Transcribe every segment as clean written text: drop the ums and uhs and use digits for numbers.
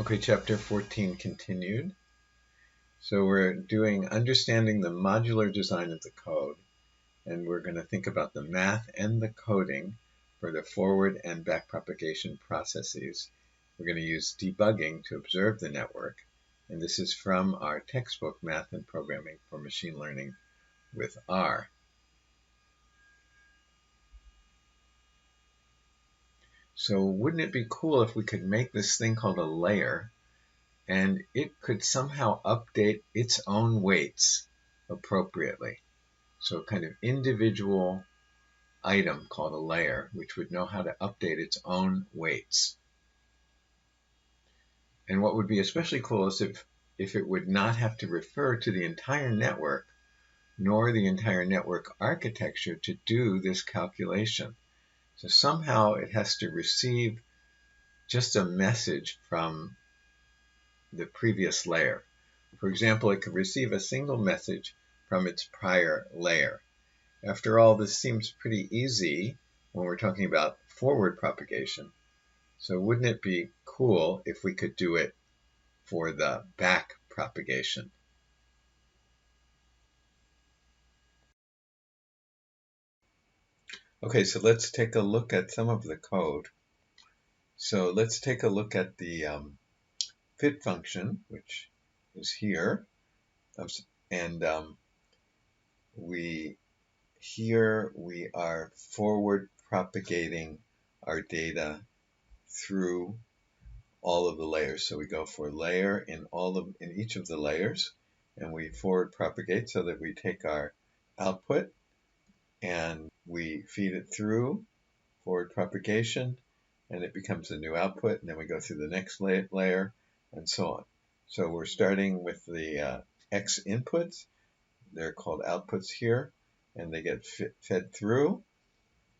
Okay, chapter 14 continued. So we're doing understanding the modular design of the code, and we're going to think about the math and the coding for the forward and back propagation processes. We're going to use debugging to observe the network, and this is from our textbook, Math and Programming for Machine Learning with R. So wouldn't it be cool if we could make this thing called a layer, and it could somehow update its own weights appropriately? So kind of individual item called a layer, which would know how to update its own weights. And what would be especially cool is if it would not have to refer to the entire network, nor the entire network architecture to do this calculation. So somehow it has to receive just a message from the previous layer. For example, it could receive a single message from its prior layer. After all, this seems pretty easy when we're talking about forward propagation. So wouldn't it be cool if we could do it for the back propagation? Okay, so let's take a look at some of the code. So let's take a look at the fit function, which is here. And here we are forward propagating our data through all of the layers. So we go for layer in each of the layers, and we forward propagate so that we take our output and we feed it through forward propagation, and it becomes a new output, and then we go through the next layer and so on. So we're starting with the X inputs. They're called outputs here, and they get fed through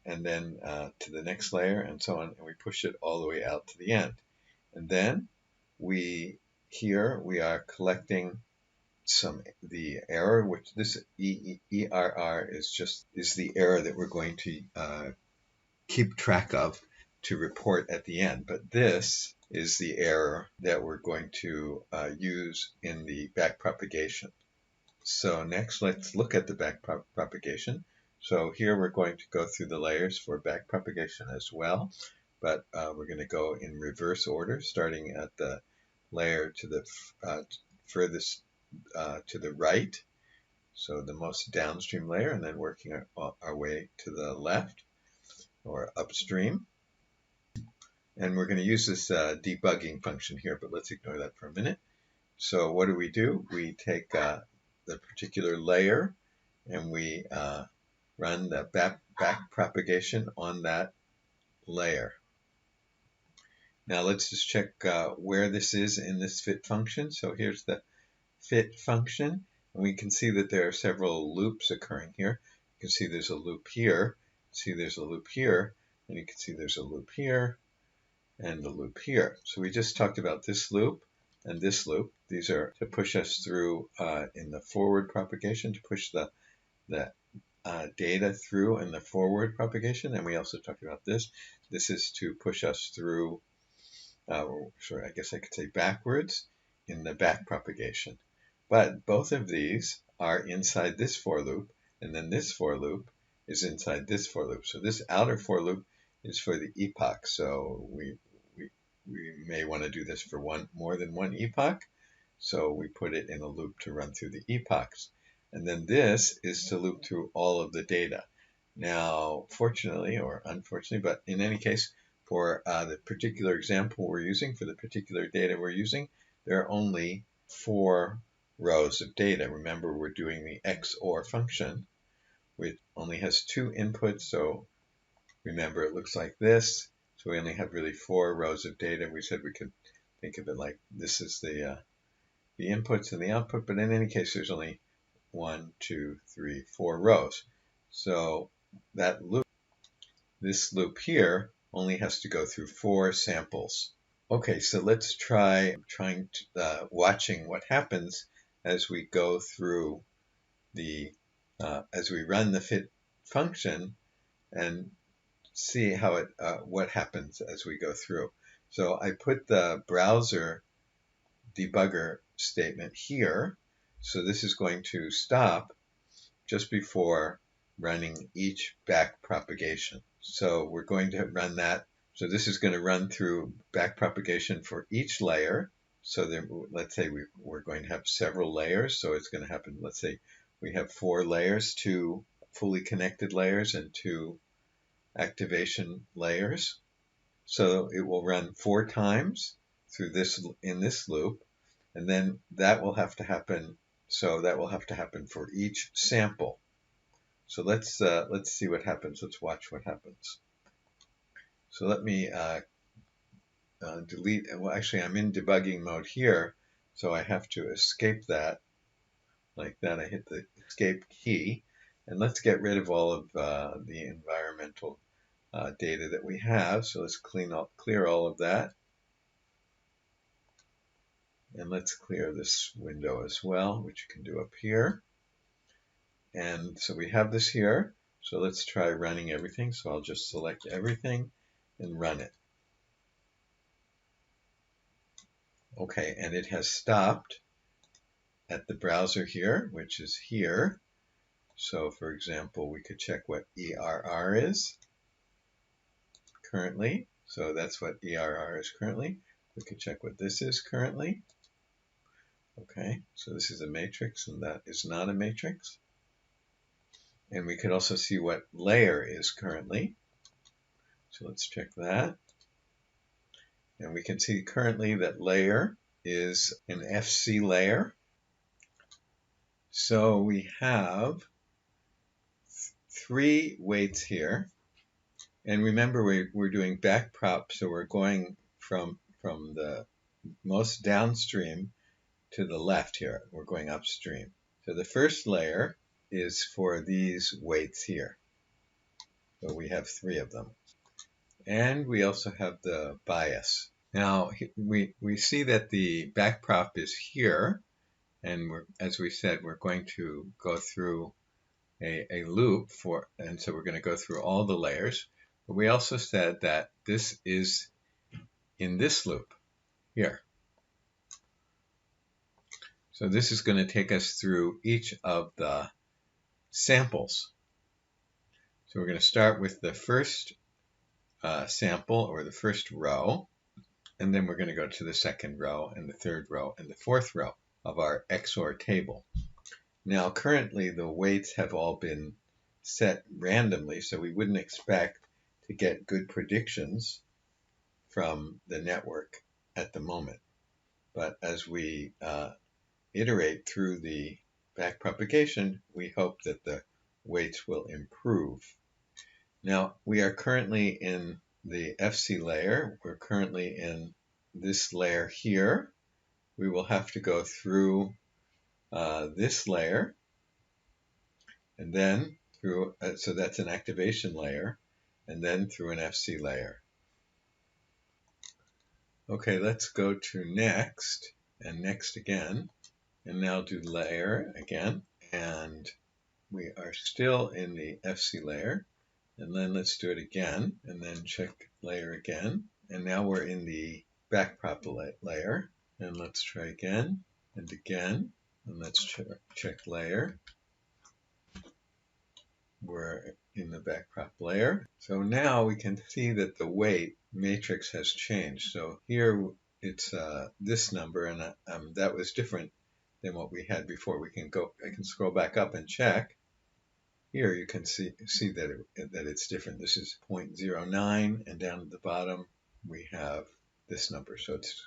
and then to the next layer and so on, and we push it all the way out to the end. And then we are collecting the error, which this ERR is the error that we're going to keep track of to report at the end. But this is the error that we're going to use in the back propagation. So next, let's look at the back propagation. So here we're going to go through the layers for back propagation as well, but we're going to go in reverse order, starting at the layer to the furthest to the right, so the most downstream layer, and then working our way to the left or upstream. And we're going to use this debugging function here, but let's ignore that for a minute. So what do? We take the particular layer and we run the back propagation on that layer. Now let's just check where this is in this fit function. So here's the fit function, and we can see that there are several loops occurring here. You can see there's a loop here, see there's a loop here, and you can see there's a loop here and a loop here. So we just talked about this loop and this loop. These are to push us through in the forward propagation, to push the data through in the forward propagation. And we also talked about this. This is to push us through, sorry, I guess I could say backwards in the back propagation. But both of these are inside this for loop, and then this for loop is inside this for loop. So this outer for loop is for the epoch. So we may want to do this for more than one epoch. So we put it in a loop to run through the epochs. And then this is to loop through all of the data. Now, fortunately or unfortunately, but in any case, for the particular example we're using, for the particular data we're using, there are only 4 rows of data. Remember, we're doing the XOR function, which only has 2 inputs. So remember, it looks like this. So we only have really 4 rows of data. We said we could think of it like this is the inputs and the output, but in any case, there's only 1, 2, 3, 4 rows. So that loop, this loop here, only has to go through 4 samples. Okay, so let's try watching what happens as we go through the as we run the fit function and see how what happens as we go through. So I put the browser debugger statement here. So this is going to stop just before running each back propagation. So we're going to run that. So this is going to run through back propagation for each layer. So then, let's say we're going to have several layers. So it's going to happen, let's say we have 4 layers, 2 fully connected layers and 2 activation layers. So it will run 4 times through this in this loop, and then that will have to happen. So that will have to happen for each sample. So let's see what happens. Let's watch what happens. So let me delete. Well, actually, I'm in debugging mode here, so I have to escape that. Like that, I hit the escape key, and let's get rid of all of the environmental data that we have. So let's clear all of that, and let's clear this window as well, which you can do up here. And so we have this here. So let's try running everything. So I'll just select everything and run it. Okay, and it has stopped at the browser here, which is here. So for example, we could check what ERR is currently. So that's what ERR is currently. We could check what this is currently. Okay, so this is a matrix and that is not a matrix. And we could also see what layer is currently. So let's check that. And we can see currently that layer is an FC layer. So we have 3 weights here. And remember, we're doing backprop, so we're going from the most downstream to the left here. We're going upstream. So the first layer is for these weights here. So we have 3 of them. And we also have the bias. Now, we see that the backprop is here. And as we said, we're going to go through a loop and so we're going to go through all the layers. But we also said that this is in this loop here. So this is going to take us through each of the samples. So we're going to start with the first sample or the first row, and then we're going to go to the second row and the third row and the fourth row of our XOR table. Now currently the weights have all been set randomly, so we wouldn't expect to get good predictions from the network at the moment. But as we iterate through the backpropagation, we hope that the weights will improve. Now, we are currently in the FC layer. We're currently in this layer here. We will have to go through this layer, and then through, so that's an activation layer, and then through an FC layer. Okay, let's go to next, and next again, and now do layer again, and we are still in the FC layer, and then let's do it again, and then check layer again, and now we're in the backprop layer, and let's try again, and again, and let's check layer. We're in the backprop layer. So now we can see that the weight matrix has changed. So here it's this number, and that was different than what we had before. I can scroll back up and check. Here you can see that it's different. This is 0.09, and down at the bottom we have this number, so it's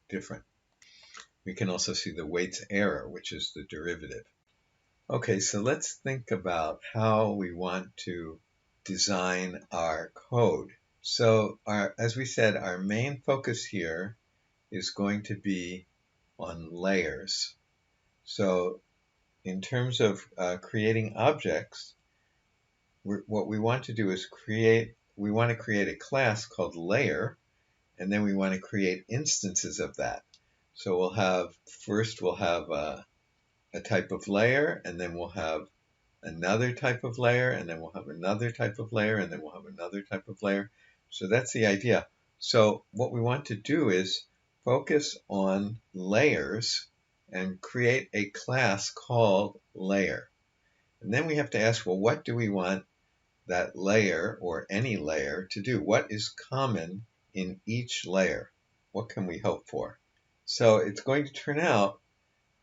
different. We can also see the weights error, which is the derivative. Okay, so let's think about how we want to design our code. So as we said, our main focus here is going to be on layers. So in terms of creating objects, what we want to do is we want to create a class called layer, and then we want to create instances of that. So we'll have a type of layer, and then we'll have another type of layer, and then we'll have another type of layer, and then we'll have another type of layer. So that's the idea. So what we want to do is focus on layers and create a class called layer. And then we have to ask, well, what do we want that layer or any layer to do? What is common in each layer? What can we hope for? So it's going to turn out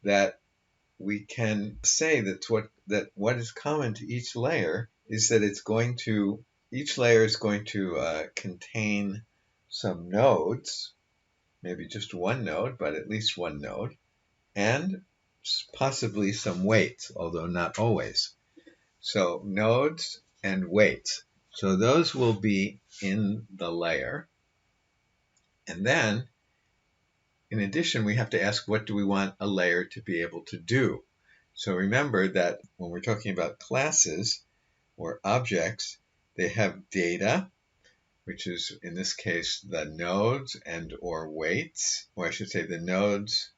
that we can say that what is common to each layer is that each layer is going to contain some nodes, maybe just one node, but at least one node, and possibly some weights, although not always. So nodes and weights. So those will be in the layer. And then, in addition, we have to ask, what do we want a layer to be able to do? So remember that when we're talking about classes or objects, they have data, which is in this case the nodes and or weights, or I should say the nodes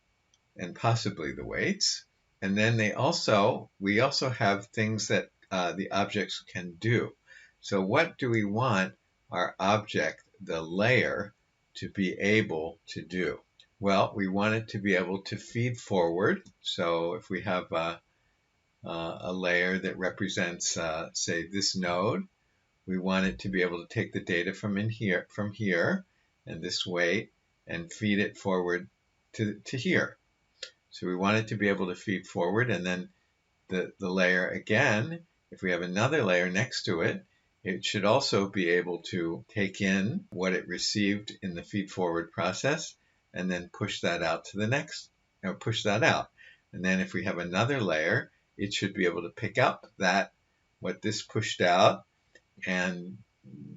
and possibly the weights. And then we also have things that the objects can do. So what do we want our object, the layer, to be able to do? Well, we want it to be able to feed forward. So if we have a layer that represents, say, this node, we want it to be able to take the data from here, and this weight, and feed it forward to here. So we want it to be able to feed forward, and then the layer again, if we have another layer next to it, it should also be able to take in what it received in the feed forward process and then push that out to the next, push that out. And then if we have another layer, it should be able to pick up what this pushed out and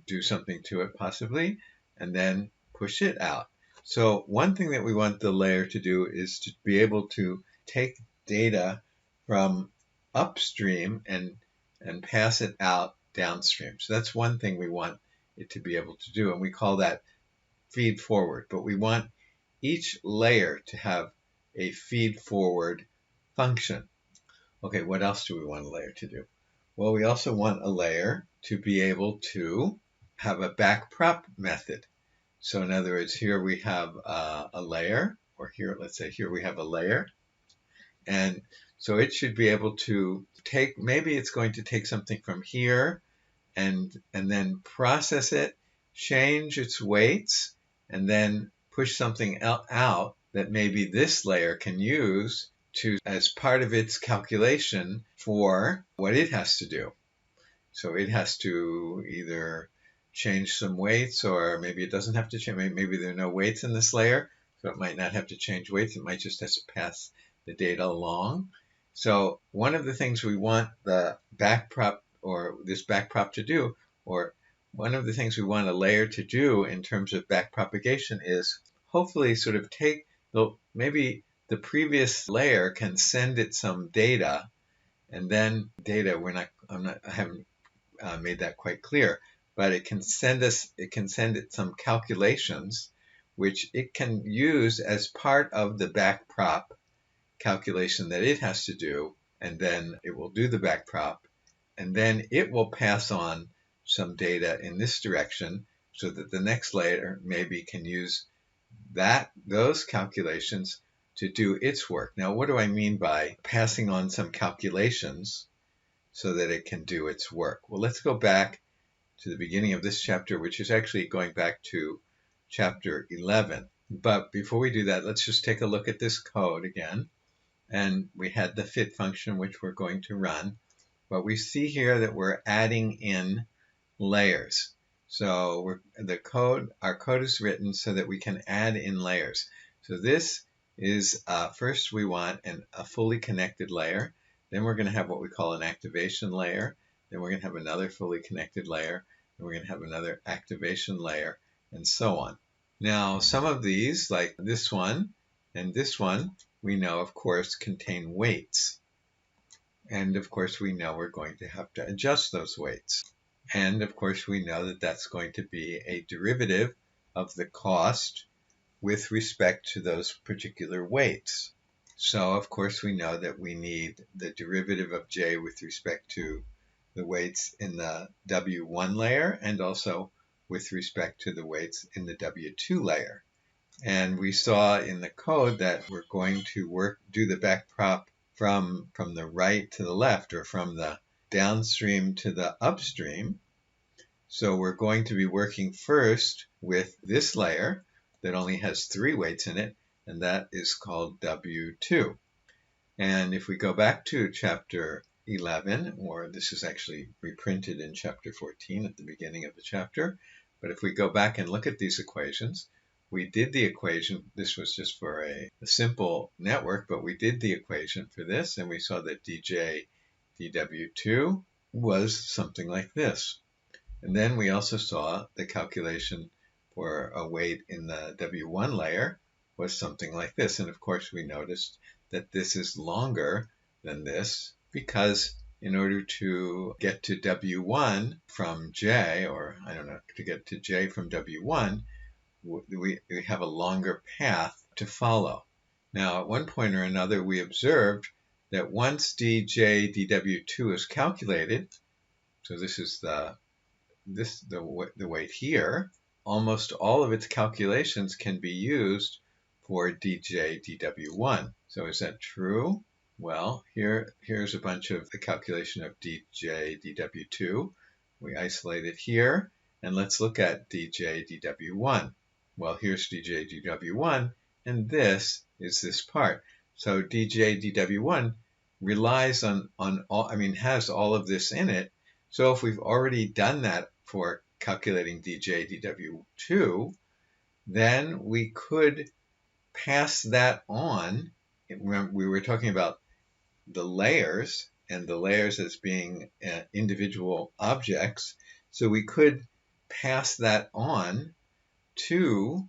do something to it possibly, and then push it out. So one thing that we want the layer to do is to be able to take data from upstream and pass it out downstream. So that's one thing we want it to be able to do, and we call that feed forward. But we want each layer to have a feed forward function. Okay, what else do we want a layer to do? Well, we also want a layer to be able to have a backprop method. So in other words, here we have a layer, or here, let's say here we have a layer. And so it should be able to maybe it's going to take something from here and then process it, change its weights, and then push something out that maybe this layer can use as part of its calculation for what it has to do. So it has to either change some weights, or maybe it doesn't have to change. Maybe there are no weights in this layer, so it might not have to change weights. It might just have to pass the data along. So one of the things we want the backprop or this backprop to do, or one of the things we want a layer to do in terms of backpropagation is hopefully sort of take maybe the previous layer can send it some data, and then data I haven't made that quite clear, but it can send it some calculations which it can use as part of the backprop calculation that it has to do, and then it will do the backprop, and then it will pass on some data in this direction so that the next layer maybe can use those calculations to do its work. Now, what do I mean by passing on some calculations so that it can do its work? Well, let's go back to the beginning of this chapter, which is actually going back to chapter 11. But before we do that, let's just take a look at this code again. And we had the fit function, which we're going to run. But we see here that we're adding in layers. So our code is written so that we can add in layers. So this is, first we want a fully connected layer. Then we're going to have what we call an activation layer. Then we're going to have another fully connected layer. And we're going to have another activation layer, and so on. Now, some of these, like this one and this one, we know, of course, contain weights. And, of course, we know we're going to have to adjust those weights. And, of course, we know that that's going to be a derivative of the cost with respect to those particular weights. So, of course, we know that we need the derivative of j with respect to the weights in the W1 layer and also with respect to the weights in the W2 layer. And we saw in the code that we're going to do the backprop from the right to the left, or from the downstream to the upstream. So we're going to be working first with this layer that only has 3 weights in it, and that is called W2. And if we go back to chapter 11, or this is actually reprinted in chapter 14 at the beginning of the chapter, but if we go back and look at these equations, we did the equation. This was just for a simple network, but we did the equation for this, and we saw that dj dw2 was something like this. And then we also saw the calculation for a weight in the W1 layer was something like this. And of course, we noticed that this is longer than this, because in order to get to W1 from J, or I don't know, to get to J from W1, we have a longer path to follow. Now, at one point or another, we observed that once dj dw2 is calculated, so this is the weight here, almost all of its calculations can be used for dj dw1. So is that true? Well, here's a bunch of the calculation of dj dw2. We isolate it here, and let's look at dj dw1. Well, here's dj dw1, and this is this part. So dj dw1 relies on all, has all of this in it. So if we've already done that for calculating dj dw2, then we could pass that on. Remember, we were talking about the layers, and the layers as being individual objects. So we could pass that on to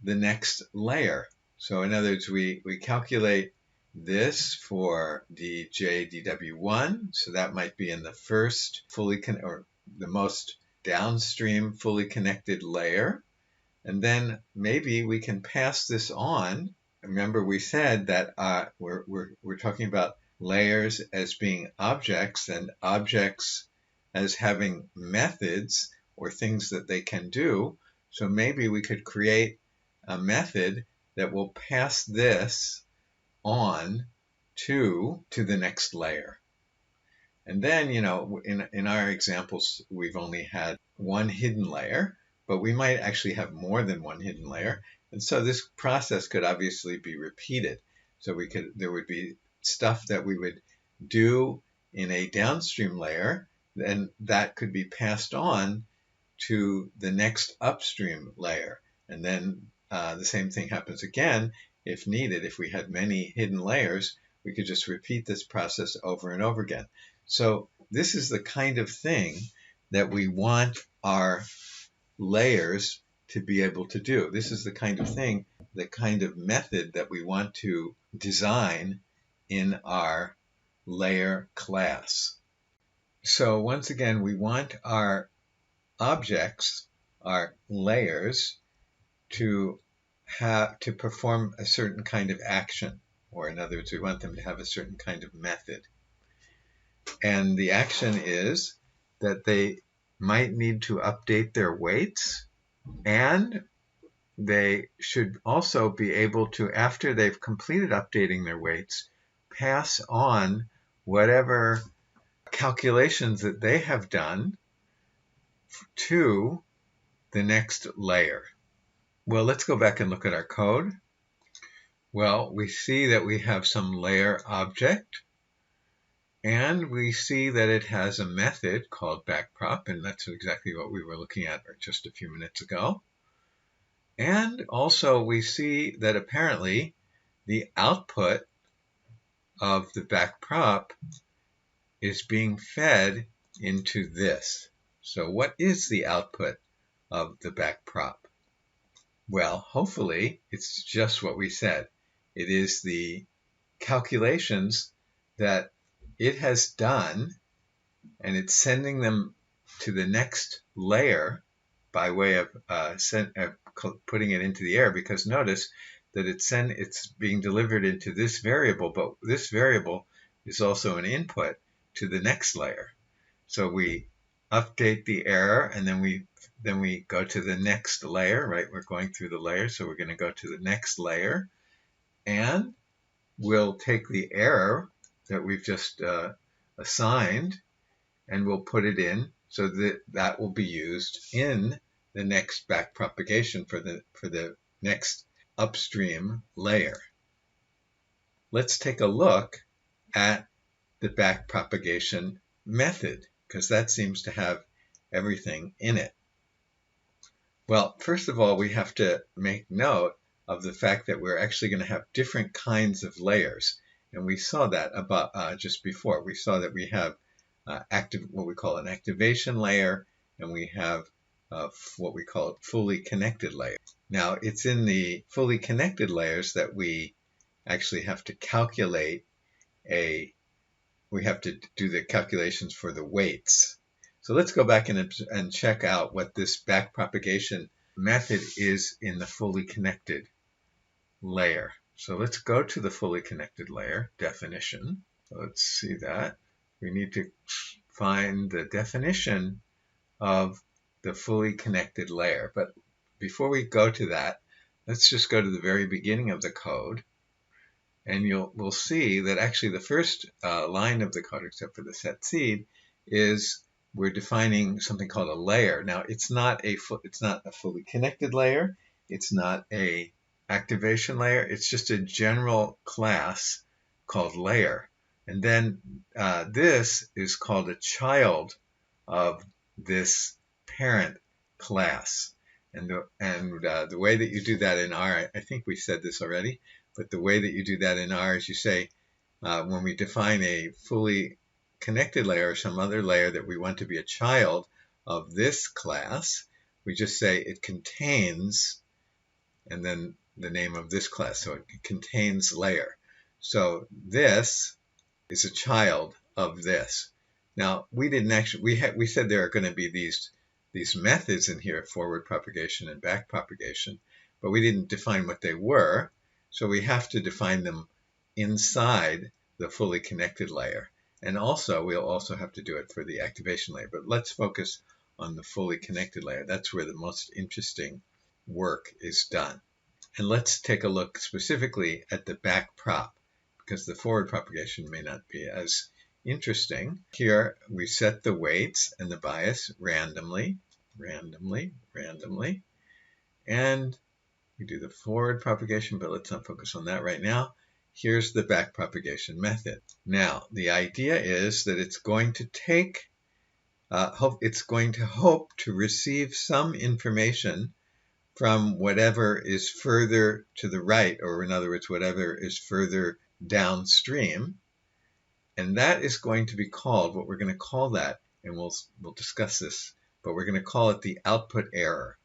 the next layer. So in other words, we calculate this for dj dw1, so that might be in the first or the most downstream fully connected layer, and then maybe we can pass this on. Remember, we said that we're talking about layers as being objects, and objects as having methods or things that they can do. So maybe we could create a method that will pass this on to the next layer. And then, in our examples, we've only had one hidden layer, but we might actually have more than one hidden layer. And so this process could obviously be repeated. So there would be stuff that we would do in a downstream layer, and that could be passed on to the next upstream layer. And then the same thing happens again if needed. If we had many hidden layers, we could just repeat this process over and over again. So this is the kind of thing that we want our layers to be able to do. This is the kind of thing, the kind of method that we want to design in our layer class. So once again, we want our objects, our layers, to perform a certain kind of action, or in other words, we want them to have a certain kind of method. And the action is that they might need to update their weights, and they should also be able to, after they've completed updating their weights, pass on whatever calculations that they have done to the next layer. Well, let's go back and look at our code. Well, we see that we have some layer object, and we see that it has a method called backprop, and that's exactly what we were looking at just a few minutes ago. And also we see that apparently the output of the backprop is being fed into this. So what is the output of the backprop? Well, hopefully it's just what we said. It is the calculations that it has done, and it's sending them to the next layer by way of putting it into the air, because notice that it's being delivered into this variable, but this variable is also an input to the next layer. So we update the error, and then we go to the next layer, right? We're going through the layer, so we're going to go to the next layer, and we'll take the error that we've just assigned, and we'll put it in so that that will be used in the next backpropagation for the next upstream layer. Let's take a look at the backpropagation method, because that seems to have everything in it. Well, first of all, we have to make note of the fact that we're actually going to have different kinds of layers. And we saw that about just before. We saw that we have what we call an activation layer, and we have what we call a fully connected layer. Now, it's in the fully connected layers that we actually have to calculate we have to do the calculations for the weights. So let's go back and check out what this backpropagation method is in the fully connected layer. So let's go to the fully connected layer definition. Let's see that. We need to find the definition of the fully connected layer. But before we go to that, let's just go to the very beginning of the code. And we'll see that actually the first line of the code, except for the set seed, is we're defining something called a layer. Now, it's not a fully connected layer. It's not a activation layer. It's just a general class called layer. And then this is called a child of this parent class. And the way that you do that in R, I think we said this already, but the way that you do that in R is you say, when we define a fully connected layer or some other layer that we want to be a child of this class, we just say it contains, and then the name of this class. So it contains layer. So this is a child of this. Now, we didn't actually, we said there are going to be these methods in here, forward propagation and back propagation, but we didn't define what they were. So we have to define them inside the fully connected layer. And also, we'll also have to do it for the activation layer. But let's focus on the fully connected layer. That's where the most interesting work is done. And let's take a look specifically at the back prop, because the forward propagation may not be as interesting. Here, we set the weights and the bias randomly, and we do the forward propagation, but let's not focus on that right now. Here's the back propagation method. Now, the idea is that it's going to take, it's going to hope to receive some information from whatever is further to the right, or in other words, whatever is further downstream. And that is going to be called, what we're going to call that, and we'll discuss this, but we're going to call it the output error.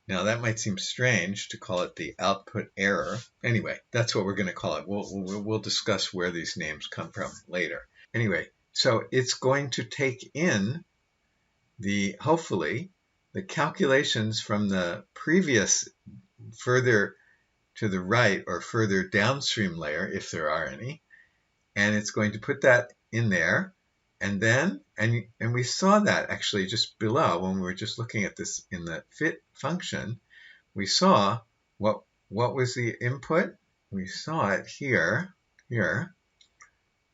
Now, that might seem strange to call it the output error. Anyway, that's what we're going to call it. We'll discuss where these names come from later. Anyway, so it's going to take in hopefully, the calculations from the previous further to the right or further downstream layer, if there are any, and it's going to put that in there. And then, and we saw that actually just below when we were just looking at this in the fit function, we saw what was the input? We saw it here.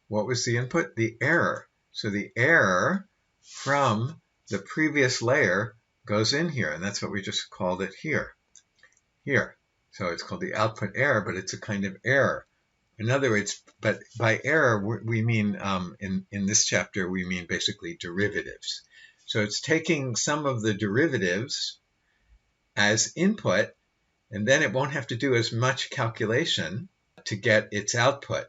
What was the input? The error. So the error from the previous layer goes in here, and that's what we just called it here. So it's called the output error, but it's a kind of error. In other words, but by error, we mean, in this chapter, we mean basically derivatives. So it's taking some of the derivatives as input, and then it won't have to do as much calculation to get its output.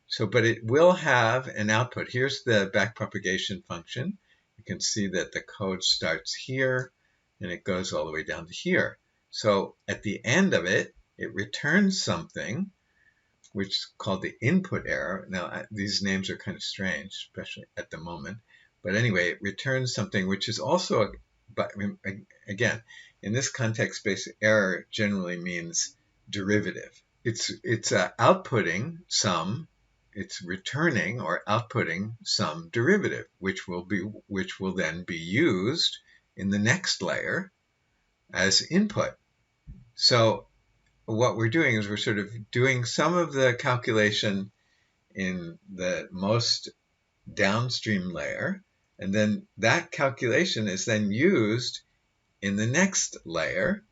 So, but it will have an output. Here's the backpropagation function. You can see that the code starts here, and it goes all the way down to here. So at the end of it, it returns something, which is called the input error. Now, these names are kind of strange, especially at the moment. But anyway, it returns something which is also, but again, in this context, basic error generally means derivative. It's outputting some it's returning or outputting some derivative, which will then be used in the next layer as input. So what we're doing is we're sort of doing some of the calculation in the most downstream layer, and then that calculation is then used in the next layer,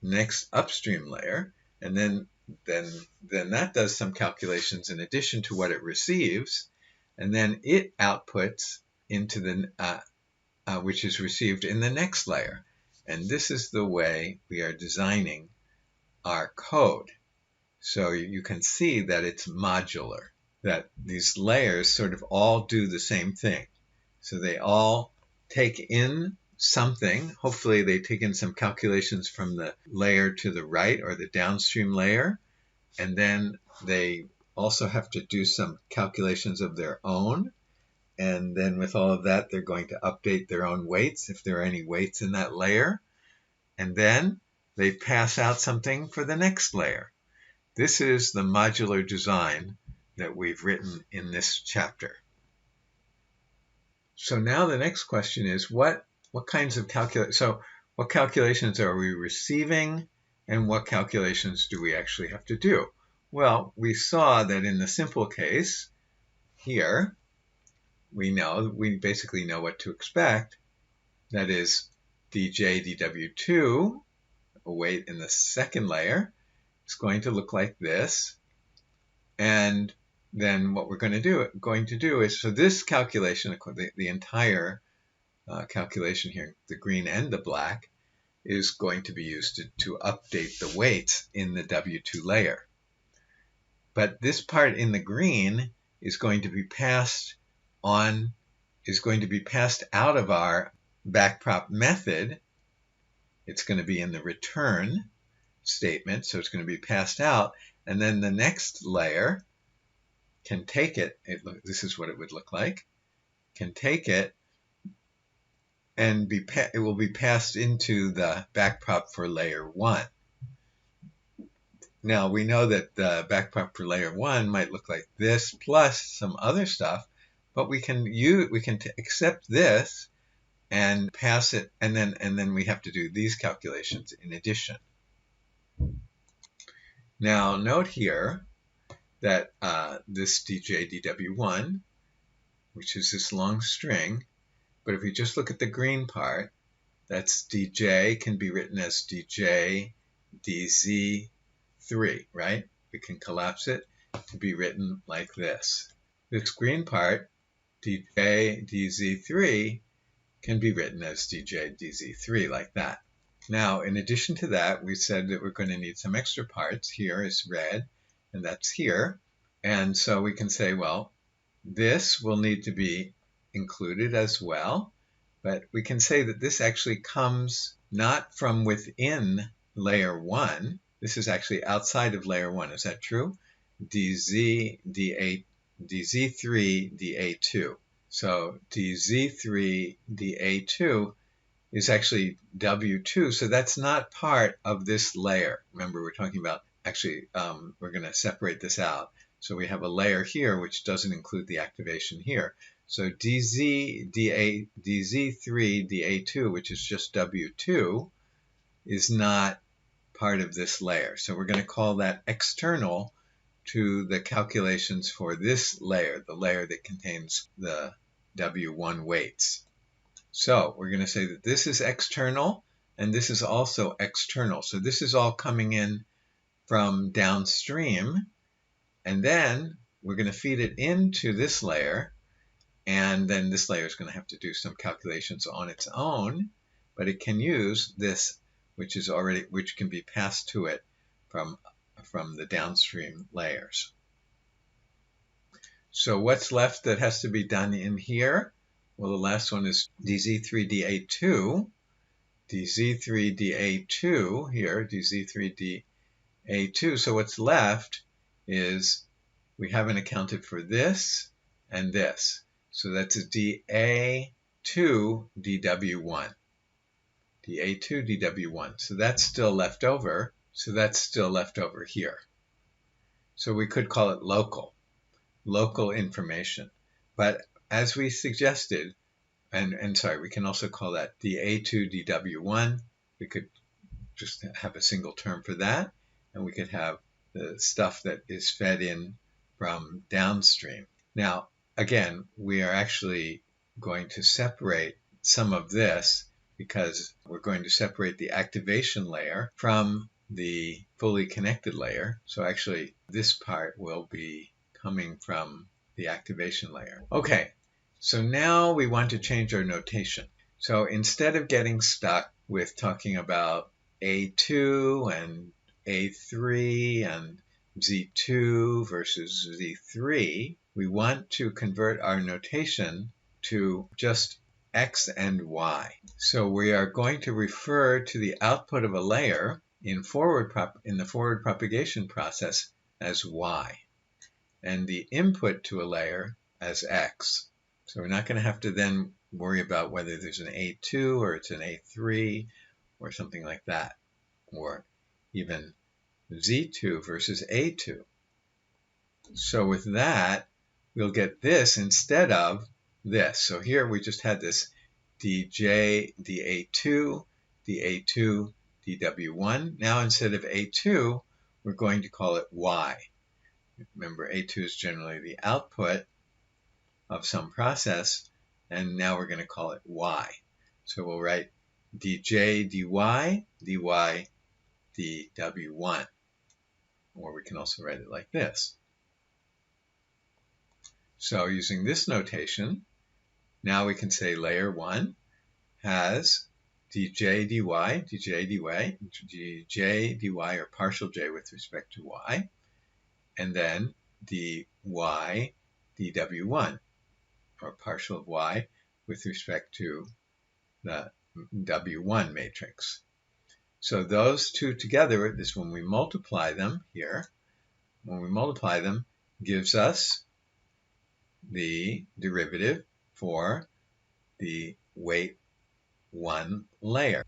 next upstream layer, and then that does some calculations in addition to what it receives, and then it outputs into the which is received in the next layer. And this is the way we are designing our code. So you can see that it's modular, that these layers sort of all do the same thing. So they all take in something. Hopefully they take in some calculations from the layer to the right or the downstream layer. And then they also have to do some calculations of their own. And then with all of that, they're going to update their own weights if there are any weights in that layer. And then they pass out something for the next layer. This is the modular design that we've written in this chapter. So now the next question is what kinds of what calculations are we receiving and what calculations do we actually have to do? Well, we saw that in the simple case here, we basically know what to expect. That is dj dw2, a weight in the second layer, is going to look like this. And then what we're going to do is, so this calculation, the entire calculation here, the green and the black, is going to be used to update the weights in the W2 layer. But this part in the green is going to be passed out of our backprop method. It's going to be in the return statement, so it's going to be passed out, and then the next layer can take it. This is what it would look like. Can take it, and it will be passed into the backprop for layer 1. Now we know that the backprop for layer 1 might look like this plus some other stuff, but we can accept this and pass it, and then we have to do these calculations in addition. Now note here that this dj_dw1, which is this long string, but if we just look at the green part, that's dj can be written as dj dz3, right? We can collapse it to be written like this. This green part, dj dz3, can be written as dj dz3 like that. Now, in addition to that, we said that we're going to need some extra parts. Here is red, and that's here. And so we can say, well, this will need to be included as well. But we can say that this actually comes not from within layer 1. This is actually outside of layer 1. Is that true? dz, dz3, dA2. So dz3, dA2 is actually W2, so that's not part of this layer. Remember, we're talking about, actually, we're going to separate this out. So we have a layer here which doesn't include the activation here. So dz3, dA2, which is just W2, is not part of this layer. So we're going to call that external to the calculations for this layer, the layer that contains the W1 weights. So we're going to say that this is external, and this is also external. So this is all coming in from downstream, and then we're going to feed it into this layer, and then this layer is going to have to do some calculations on its own, but it can use this, which can be passed to it from the downstream layers. So what's left that has to be done in here? Well, the last one is dz3, dA2 here, dz3, dA2. So what's left is we haven't accounted for this and this. So that's a dA2, dW1. dA2, dW1. So that's still left over. So that's still left over here. So we could call it local. local information. But as we suggested, and sorry, we can also call that DA2, DW1. We could just have a single term for that, and we could have the stuff that is fed in from downstream. Now, again, we are actually going to separate some of this because we're going to separate the activation layer from the fully connected layer. So actually, this part will be coming from the activation layer. Okay, so now we want to change our notation. So instead of getting stuck with talking about A2 and A3 and Z2 versus Z3, we want to convert our notation to just X and Y. So we are going to refer to the output of a layer in the forward propagation process as Y, and the input to a layer as X. So we're not going to have to then worry about whether there's an A2 or it's an A3 or something like that, or even Z2 versus A2. So with that, we'll get this instead of this. So here we just had this DJ, DA2, DA2, DW1. Now instead of A2, we're going to call it Y. Remember, A2 is generally the output of some process, and now we're going to call it Y. So we'll write dj, dy, dy, dw1. Or we can also write it like this. So using this notation, now we can say layer 1 has dj, dy, dj, dy, dj, dy, or partial j with respect to y, and then dy, dw1, or partial of y with respect to the W1 matrix. So those two together is when we multiply them here. When we multiply them, gives us the derivative for the weight 1 layer.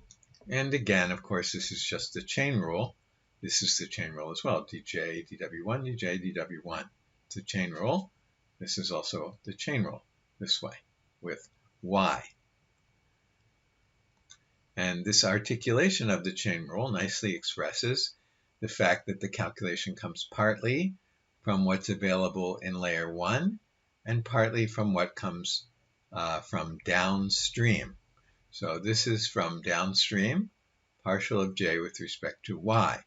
And again, of course, this is just the chain rule. This is the chain rule as well. dj, dw1, dj, dw1. It's a chain rule. This is also the chain rule this way with y. And this articulation of the chain rule nicely expresses the fact that the calculation comes partly from what's available in layer 1 and partly from what comes from downstream. So this is from downstream, partial of j with respect to y.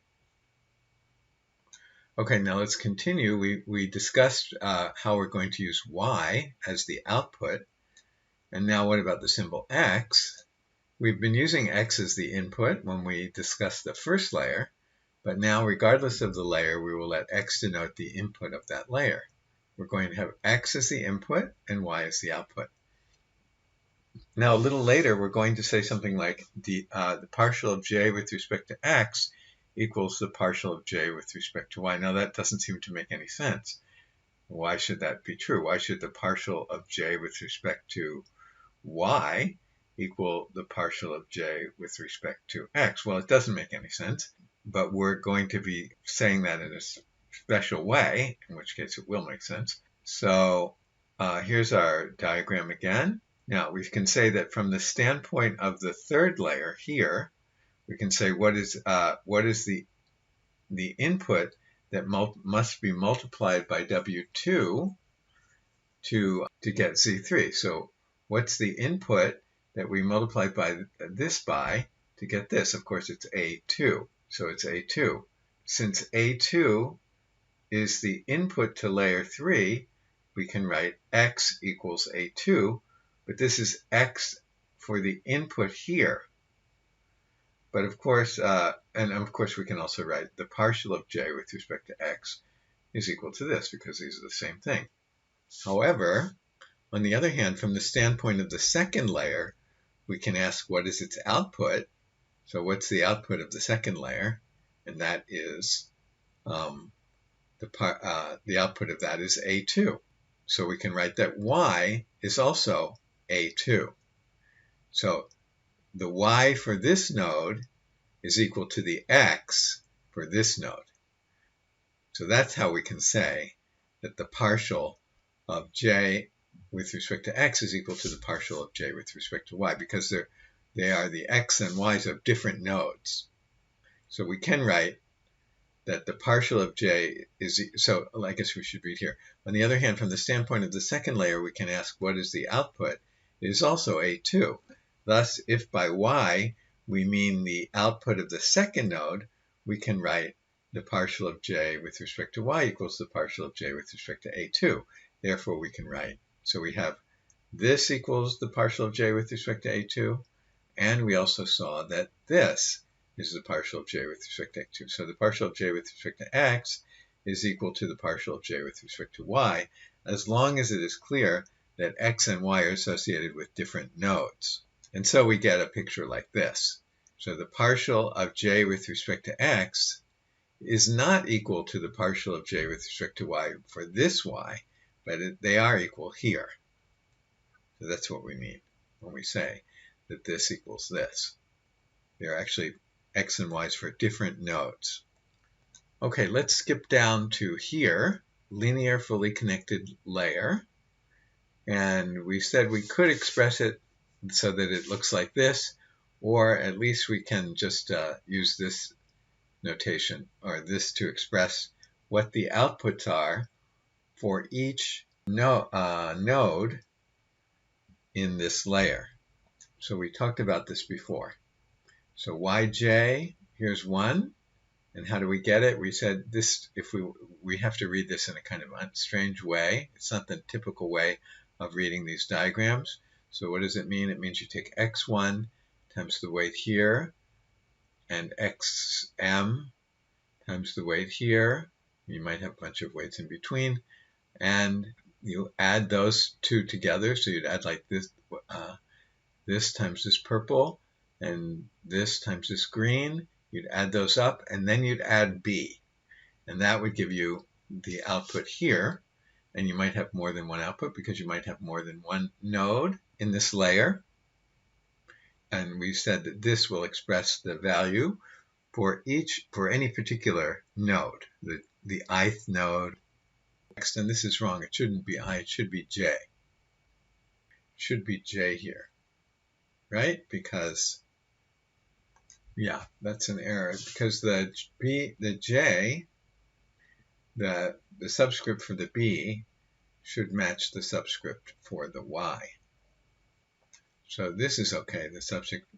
Okay, now let's continue. We discussed how we're going to use y as the output. And now what about the symbol x? We've been using x as the input when we discussed the first layer, but now regardless of the layer, we will let x denote the input of that layer. We're going to have x as the input and y as the output. Now a little later, we're going to say something like the partial of j with respect to x equals the partial of j with respect to y. Now that doesn't seem to make any sense. Why should that be true? Why should the partial of j with respect to y equal the partial of j with respect to x? Well, it doesn't make any sense, but we're going to be saying that in a special way, in which case it will make sense. So here's our diagram again. Now we can say that from the standpoint of the third layer here, we can say what is the input that must be multiplied by W2 to get Z3. So what's the input that we multiply by this by to get this? Of course, it's A2. So it's A2. Since A2 is the input to layer 3, we can write X equals A2, but this is X for the input here. But of course, and of course we can also write the partial of j with respect to x is equal to this because these are the same thing. However, on the other hand, from the standpoint of the second layer, we can ask what is its output. So what's the output of the second layer? And that is, the output of that is A2. So we can write that y is also A2. So the y for this node is equal to the x for this node. So that's how we can say that the partial of j with respect to x is equal to the partial of j with respect to y, because they are the x and y's of different nodes. So we can write that the partial of j is, so I guess we should read here. On the other hand, from the standpoint of the second layer, we can ask what is the output? It is also a2. Thus, if by y we mean the output of the second node, we can write the partial of j with respect to y equals the partial of j with respect to a2. Therefore, we can write, so we have this equals the partial of j with respect to a2, and we also saw that this is the partial of j with respect to x2. So the partial of j with respect to x is equal to the partial of j with respect to y, as long as it is clear that x and y are associated with different nodes. And so we get a picture like this. So the partial of j with respect to x is not equal to the partial of j with respect to y for this y, but they are equal here. So that's what we mean when we say that this equals this. They're actually x and y's for different nodes. Okay, let's skip down to here, linear fully connected layer. And we said we could express it so that it looks like this, or at least we can just use this notation, or this, to express what the outputs are for each node in this layer. So we talked about this before. So yj, here's 1. And how do we get it? We said this, if we have to read this in a kind of strange way. It's not the typical way of reading these diagrams. So what does it mean? It means you take x1 times the weight here, and xm times the weight here. You might have a bunch of weights in between, and you add those two together. So you'd add like this, this times this purple, and this times this green. You'd add those up, and then you'd add b. And that would give you the output here. And you might have more than one output because you might have more than one node in this layer. And we said that this will express the value for any particular node, the ith node. And this is wrong. It shouldn't be I, it should be j. It should be j here, right? Because, yeah, that's an error, because the j, the subscript for the b should match the subscript for the y. So this is okay. The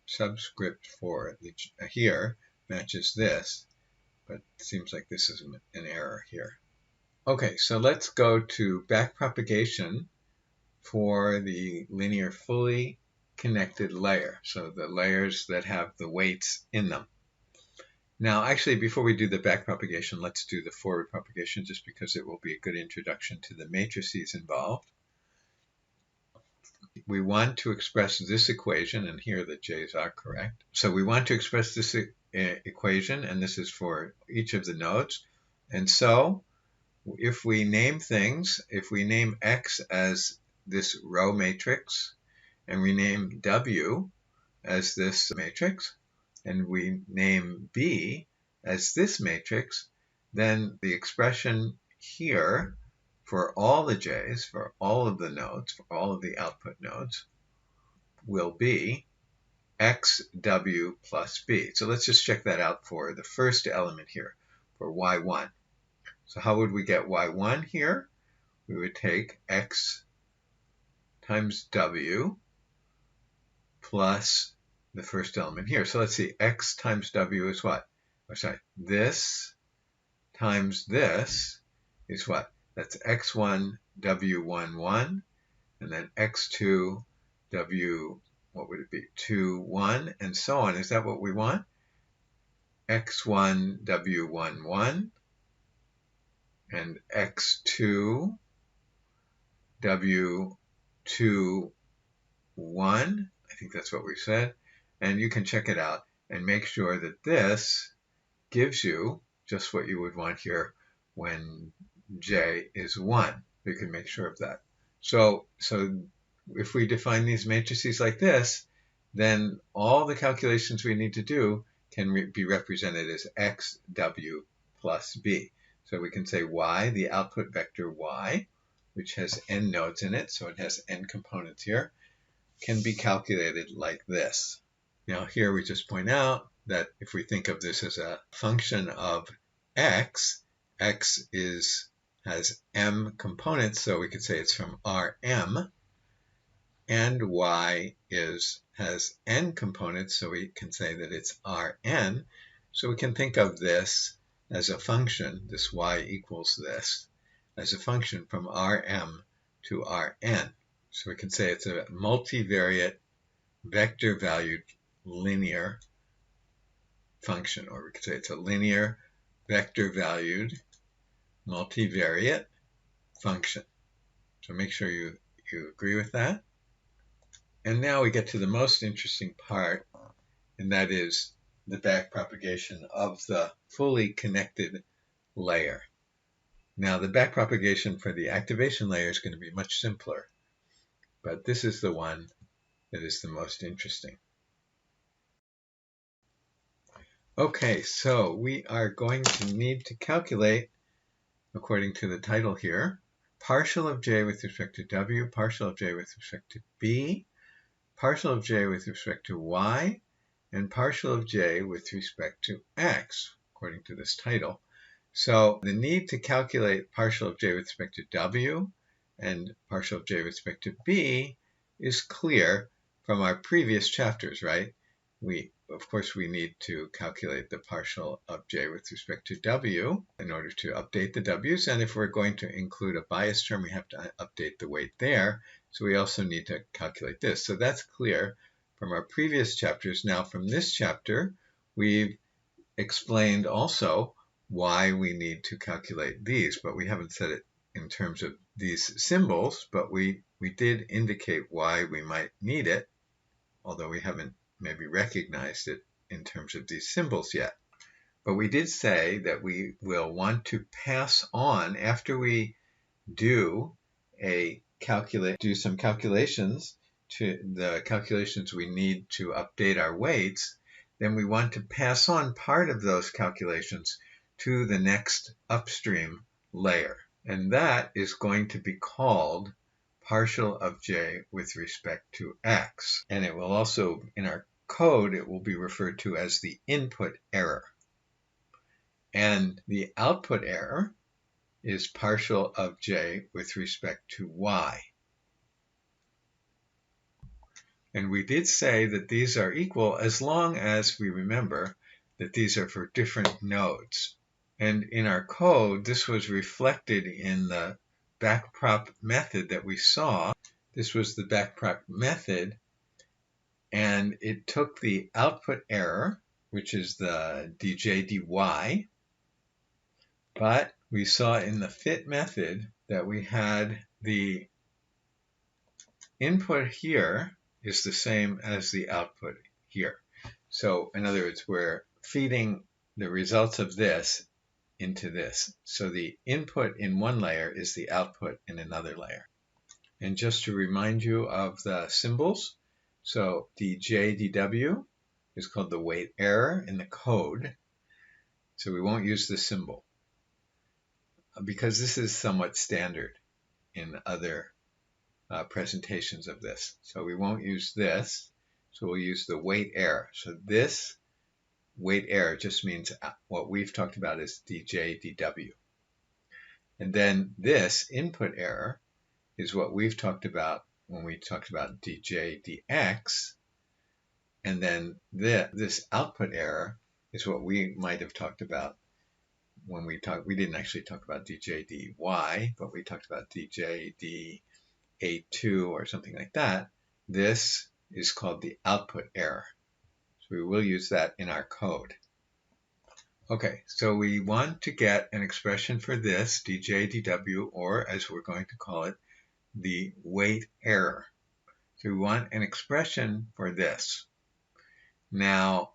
subscript for the here matches this, but it seems like this is an error here. Okay, so let's go to backpropagation for the linear fully connected layer. So the layers that have the weights in them. Now, actually, before we do the backpropagation, let's do the forward propagation, just because it will be a good introduction to the matrices involved. We want to express this equation, and here the j's are correct. So we want to express this equation, and this is for each of the nodes. And so if we name things, if we name x as this row matrix, and we name w as this matrix, and we name b as this matrix, then the expression here for all the j's, for all of the nodes, for all of the output nodes, will be xw plus b. So let's just check that out for the first element here, for y1. So how would we get y1 here? We would take x times w plus the first element here. So let's see, x times w is what? Oh, sorry, this times this is what? That's x1 w11, and then x2 w, what would it be? 2, 1, and so on. Is that what we want? x1 w11 and x2 w2 1. I think that's what we said. And you can check it out and make sure that this gives you just what you would want here when j is 1. You can make sure of that. So if we define these matrices like this, then all the calculations we need to do can be represented as x, w plus b. So we can say y, the output vector y, which has n nodes in it, so it has n components here, can be calculated like this. Now here we just point out that if we think of this as a function of x, x has m components, so we could say it's from Rm, and y has n components, so we can say that it's Rn. So we can think of this as a function, this y equals this, as a function from Rm to Rn. So we can say it's a multivariate vector-valued linear function, or we could say it's a linear vector-valued multivariate function. So make sure you agree with that. And now we get to the most interesting part, and that is the backpropagation of the fully connected layer. Now the backpropagation for the activation layer is going to be much simpler, but this is the one that is the most interesting. Okay, so we are going to need to calculate, according to the title here, partial of j with respect to w, partial of j with respect to b, partial of j with respect to y, and partial of j with respect to x, according to this title. So the need to calculate partial of j with respect to w and partial of j with respect to b is clear from our previous chapters, right? Of course, we need to calculate the partial of j with respect to w in order to update the w's, and if we're going to include a bias term, we have to update the weight there, so we also need to calculate this. So that's clear from our previous chapters. Now from this chapter, we've explained also why we need to calculate these, but we haven't said it in terms of these symbols, but we did indicate why we might need it, although we haven't maybe recognized it in terms of these symbols yet. But we did say that we will want to pass on, after we do some calculations, to the calculations we need to update our weights, then we want to pass on part of those calculations to the next upstream layer. And that is going to be called partial of j with respect to x. And it will also, in our code, it will be referred to as the input error. And the output error is partial of j with respect to y. And we did say that these are equal as long as we remember that these are for different nodes. And in our code, this was reflected in the backprop method that we saw. This was the backprop method, and it took the output error, which is the dj dy, but we saw in the fit method that we had the input here is the same as the output here. So in other words, we're feeding the results of this into this. So the input in one layer is the output in another layer. And just to remind you of the symbols, so dj dw is called the weight error in the code. So we won't use the symbol because this is somewhat standard in other presentations of this. So we won't use this. So we'll use the weight error. So this weight error just means what we've talked about is dj dw. And then this input error is what we've talked about when we talked about dj dx. And then this output error is what we might have talked about when we didn't actually talk about dj dy, but we talked about dj da2 or something like that. This is called the output error. So we will use that in our code. Okay, so we want to get an expression for this, dj dw, or as we're going to call it, the weight error. So we want an expression for this. Now,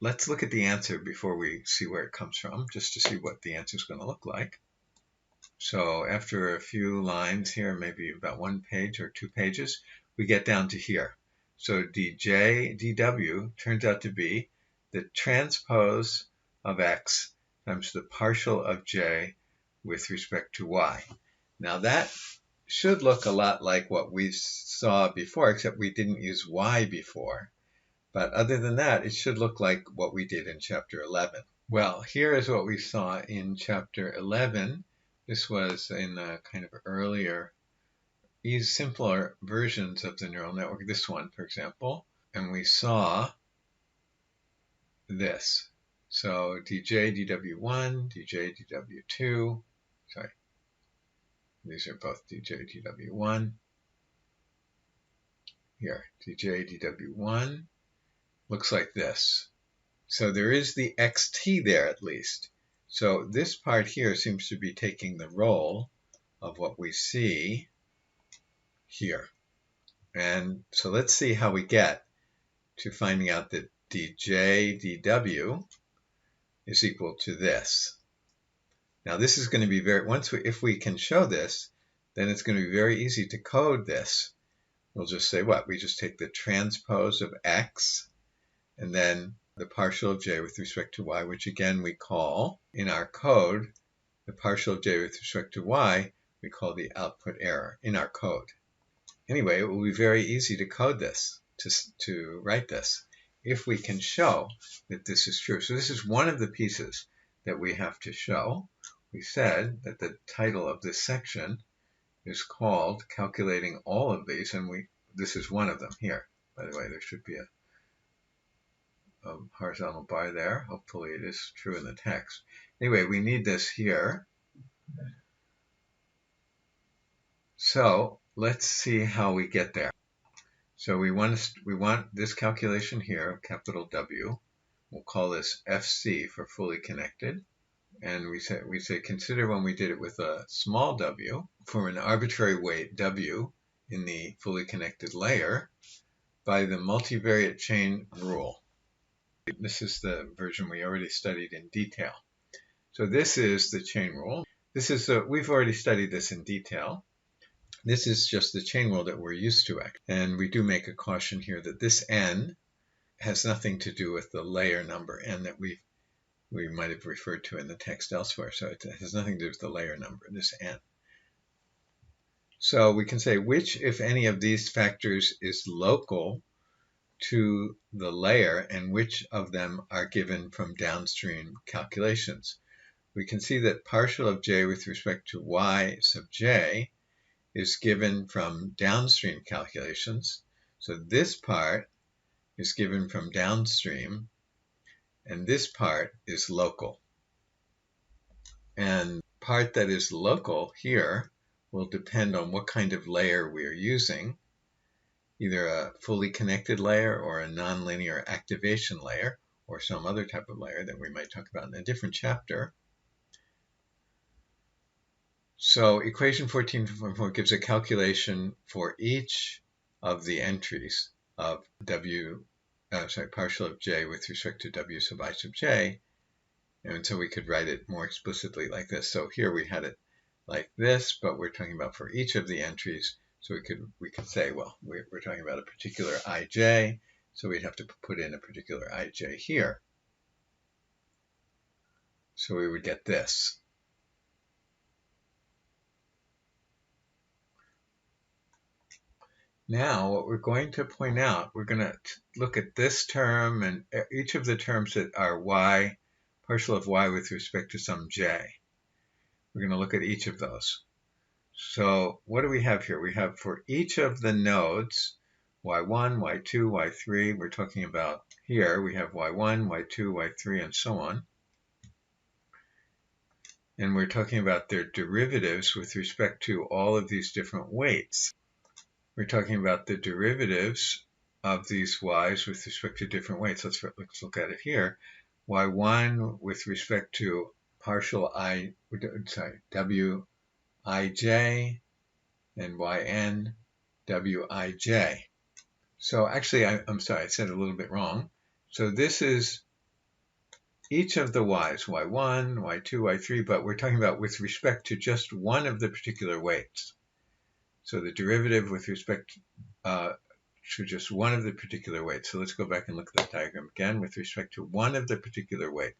let's look at the answer before we see where it comes from, just to see what the answer is going to look like. So after a few lines here, maybe about 1 page or 2 pages, we get down to here. So dj dw turns out to be the transpose of x times the partial of j with respect to y. Now that should look a lot like what we saw before, except we didn't use y before. But other than that, it should look like what we did in chapter 11. Well, here is what we saw in chapter 11. This was in the kind of earlier, simpler versions of the neural network. This one, for example. And we saw this. So dj, dw1, dj, dw2. Sorry. These are both dj, dw1. Here, dj, dw1 looks like this. So there is the xt there at least. So this part here seems to be taking the role of what we see here. And so let's see how we get to finding out that dj, dw is equal to this. Now this is going to be if we can show this, then it's going to be very easy to code this. We'll just say what? We just take the transpose of x and then the partial of j with respect to y, which again we call in our code, the partial of j with respect to y, we call the output error in our code. Anyway, it will be very easy to code this, to write this, if we can show that this is true. So this is one of the pieces that we have to show. We said that the title of this section is called Calculating All of These, and this is one of them here. By the way, there should be a horizontal bar there. Hopefully it is true in the text. Anyway, we need this here. So let's see how we get there. So we want this calculation here, capital W. We'll call this FC for fully connected. And we say consider when we did it with a small w for an arbitrary weight w in the fully connected layer by the multivariate chain rule. This is the version we already studied in detail. So this is the chain rule. We've already studied this in detail. This is just the chain rule that we're used to. And we do make a caution here that this n has nothing to do with the layer number n that we might have referred to in the text elsewhere. So it has nothing to do with the layer number, this n. So we can say which, if any, of these factors is local to the layer and which of them are given from downstream calculations. We can see that partial of j with respect to y sub j is given from downstream calculations. So this part is given from downstream, and this part is local. And part that is local here will depend on what kind of layer we are using, either a fully connected layer or a nonlinear activation layer or some other type of layer that we might talk about in a different chapter. So equation 14.4 gives a calculation for each of the entries of partial of j with respect to w sub I sub j. And so we could write it more explicitly like this. So here we had it like this, but we're talking about for each of the entries. So we could say, well, we're talking about a particular ij, so we'd have to put in a particular ij here. So we would get this. Now, what we're going to point out, we're going to look at this term and each of the terms that are y, partial of y with respect to some j. We're going to look at each of those. So what do we have here? We have for each of the nodes, y1, y2, y3, we're talking about here, we have y1, y2, y3, and so on. And we're talking about their derivatives with respect to all of these different weights. We're talking about the derivatives of these y's with respect to different weights. Let's look at it here. y1 with respect to partial wij, and yn wij. So actually, I'm sorry, I said it a little bit wrong. So this is each of the y's, y1, y2, y3, but we're talking about with respect to just one of the particular weights. So the derivative with respect to just one of the particular weights. So let's go back and look at the diagram again with respect to one of the particular weights.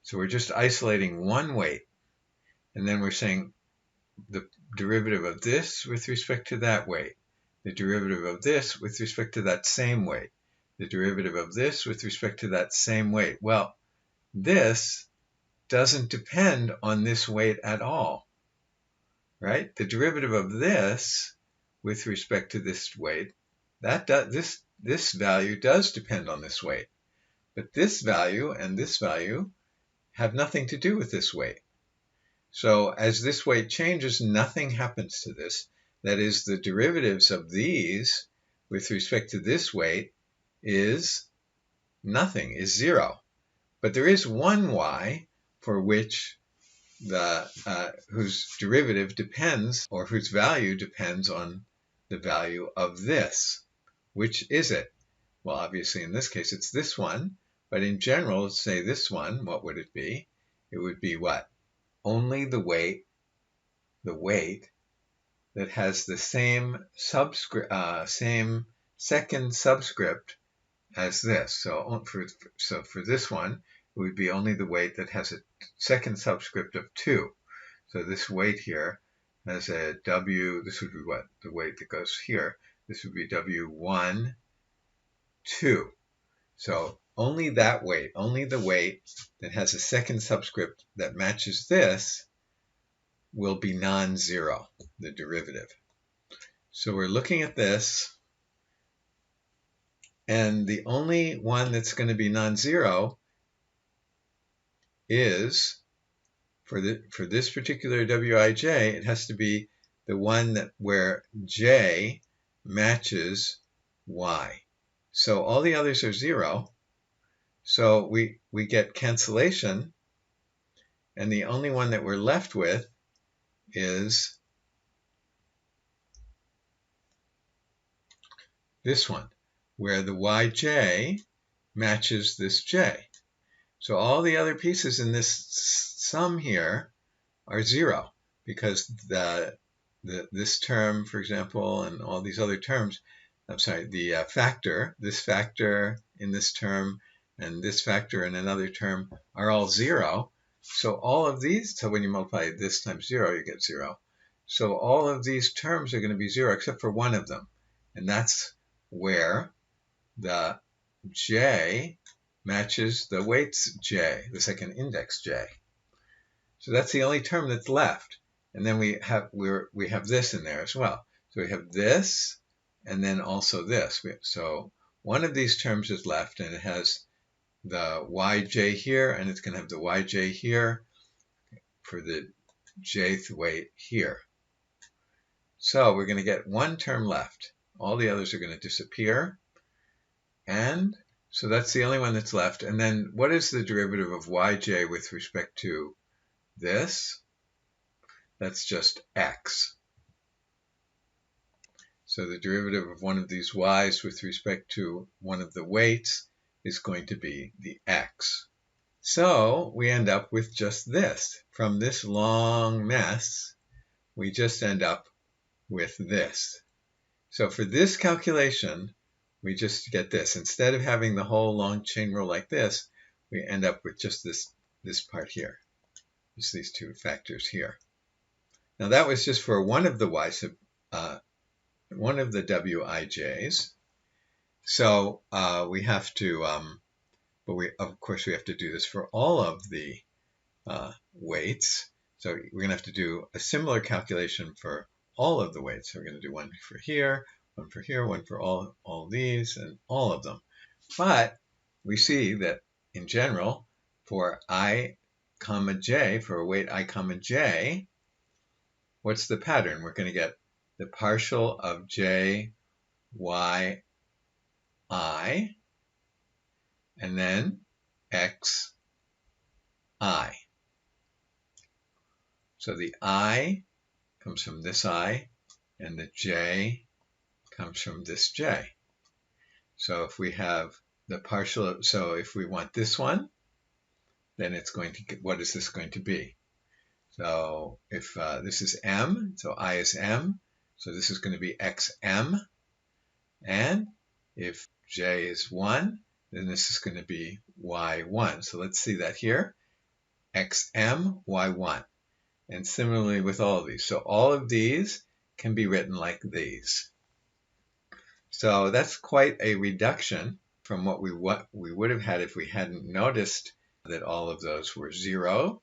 So we're just isolating one weight. And then we're saying the derivative of this with respect to that weight, the derivative of this with respect to that same weight, the derivative of this with respect to that same weight. Well, this doesn't depend on this weight at all, right? The derivative of this with respect to this weight, this value does depend on this weight. But this value and this value have nothing to do with this weight. So as this weight changes, nothing happens to this. That is, the derivatives of these with respect to this weight is nothing, is 0. But there is one y for which whose derivative depends, or whose value depends on the value of this. Which is it? Well, obviously in this case it's this one, but in general, let's say this one, what would it be? It would be what? Only the weight that has the same second subscript as this. So for this one, it would be only the weight that has a second subscript of 2. So this weight here has a W, this would be what? The weight that goes here. This would be W1, 2. So only that weight, only the weight that has a second subscript that matches this will be non-zero, the derivative. So we're looking at this, and the only one that's going to be non-zero is, for this particular Wij, it has to be the one where J matches Y. So all the others are 0. So we get cancellation, and the only one that we're left with is this one, where the Yj matches this J. So all the other pieces in this sum here are 0, because this term, for example, and all these other terms, the factor, this factor in this term, and this factor in another term are all 0. So all of these, so when you multiply this times 0, you get 0. So all of these terms are going to be 0 except for one of them. And that's where the J matches the weights J, the second index J. So that's the only term that's left. And then we have this in there as well. So we have this, and then also this. So one of these terms is left, and it has the Yj here, and it's going to have the Yj here for the jth weight here. So we're going to get one term left. All the others are going to disappear. And so that's the only one that's left. And then what is the derivative of Yj with respect to this? That's just x. So the derivative of one of these y's with respect to one of the weights is going to be the x. So we end up with just this. From this long mess, we just end up with this. So for this calculation, we just get this. Instead of having the whole long chain rule like this, we end up with just this part here. Just these two factors here. Now that was just for one of the one of the Wij's. So we have to, of course we have to do this for all of the weights. So we're going to have to do a similar calculation for all of the weights. So we're going to do one for here, one for here, one for all these, and all of them. But we see that in general, for I comma j, for a weight I comma j, what's the pattern? We're going to get the partial of j, y, I, and then x, I. So the I comes from this I, and the j comes from this j. So if we have the partial, so if we want this one, then it's going to get, what is this going to be? So if this is m, so I is m, so this is going to be xm. And if j is 1, then this is going to be y1. So let's see that here. xm, y1. And similarly with all of these. So all of these can be written like these. So that's quite a reduction from what we would have had if we hadn't noticed that all of those were 0.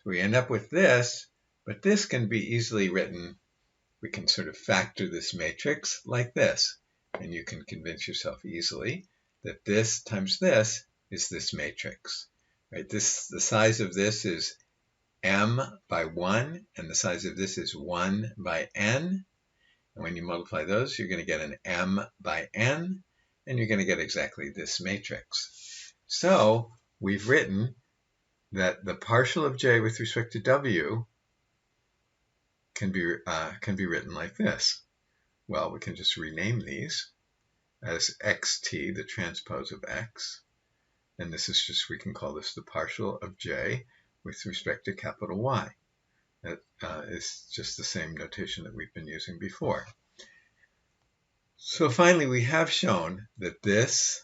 So we end up with this, but this can be easily written. We can sort of factor this matrix like this, and you can convince yourself easily that this times this is this matrix. Right? The size of this is m by 1, and the size of this is 1 by n. And when you multiply those, you're going to get an m by n, and you're going to get exactly this matrix. So we've written that the partial of j with respect to w can be written like this. Well, we can just rename these as xt, the transpose of x. And this is just, we can call this the partial of j with respect to capital Y. That is just the same notation that we've been using before. So finally, we have shown that this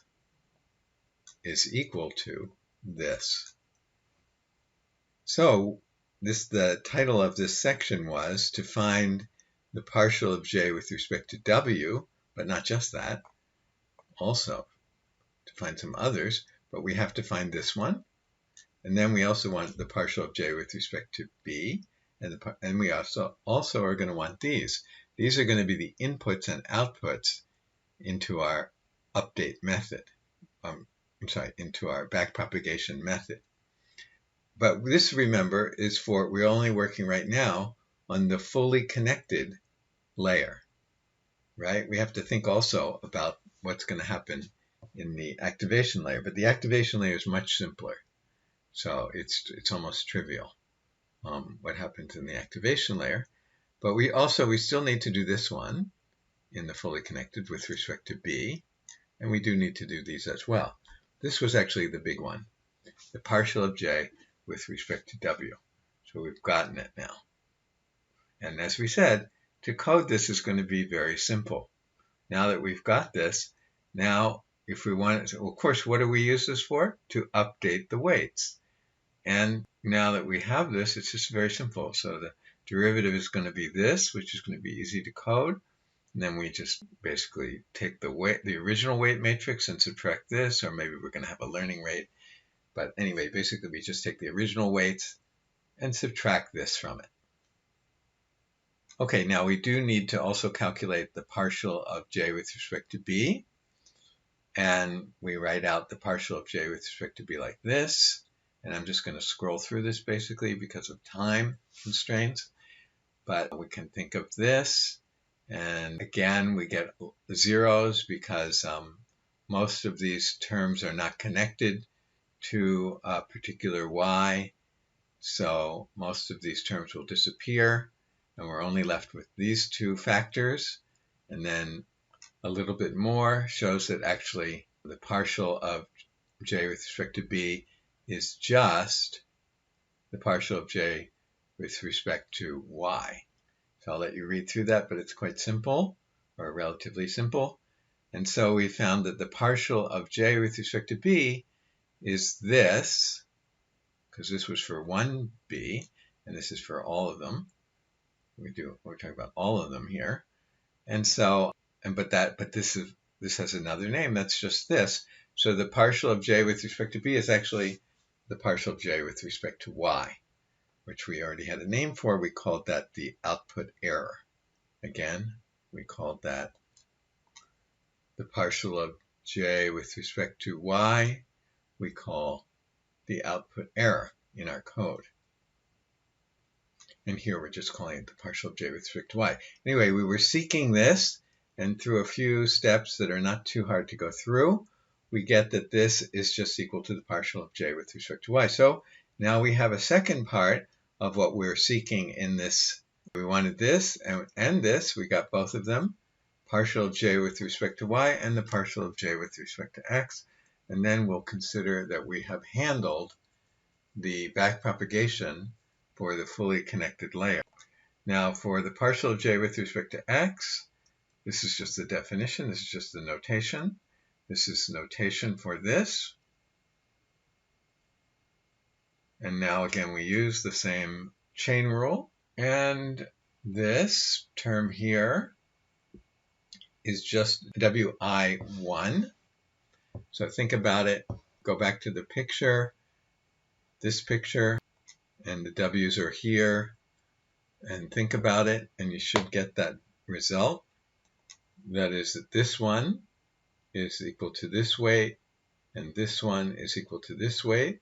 is equal to this. So the title of this section was to find the partial of j with respect to w, but not just that, also to find some others, but we have to find this one. And then we also want the partial of j with respect to b, and we also are going to want these. These are going to be the inputs and outputs into our update method. Into our backpropagation method. But this, remember, is we're only working right now on the fully connected layer, right? We have to think also about what's going to happen in the activation layer, but the activation layer is much simpler. So it's almost trivial what happens in the activation layer. But we still need to do this one in the fully connected with respect to B, and we do need to do these as well. This was actually the big one, the partial of j with respect to w. So we've gotten it now. And as we said, to code this is going to be very simple. Now that we've got this, now if we want it, well, of course, what do we use this for? To update the weights. And now that we have this, it's just very simple. So the derivative is going to be this, which is going to be easy to code. And then we just basically take the original weight matrix and subtract this, or maybe we're going to have a learning rate. But anyway, basically we just take the original weights and subtract this from it. Okay, now we do need to also calculate the partial of j with respect to b. And we write out the partial of j with respect to b like this. And I'm just going to scroll through this basically because of time constraints. But we can think of this. And again, we get zeros because most of these terms are not connected to a particular y. So most of these terms will disappear. And we're only left with these two factors. And then a little bit more shows that actually the partial of j with respect to b is just the partial of j with respect to y. So I'll let you read through that, but it's quite simple, or relatively simple. And so we found that the partial of j with respect to b is this, because this was for 1b, and this is for all of them. We're talking about all of them here. And so, but this has another name, that's just this. So the partial of j with respect to b is actually the partial of j with respect to y, which we already had a name for. We called that the output error. Again, we called that the partial of j with respect to y, we call the output error in our code. And here we're just calling it the partial of j with respect to y. Anyway, we were seeking this, and through a few steps that are not too hard to go through, we get that this is just equal to the partial of j with respect to y. So now we have a second part of what we're seeking in this. We wanted this and this. We got both of them, partial of j with respect to y and the partial of j with respect to x. And then we'll consider that we have handled the backpropagation for the fully connected layer. Now for the partial of j with respect to x, this is just the definition, this is just the notation. This is notation for this. And now again, we use the same chain rule. And this term here is just WI1. So think about it. Go back to the picture, this picture, and the W's are here. And think about it, and you should get that result. That is that this one is equal to this weight, and this one is equal to this weight.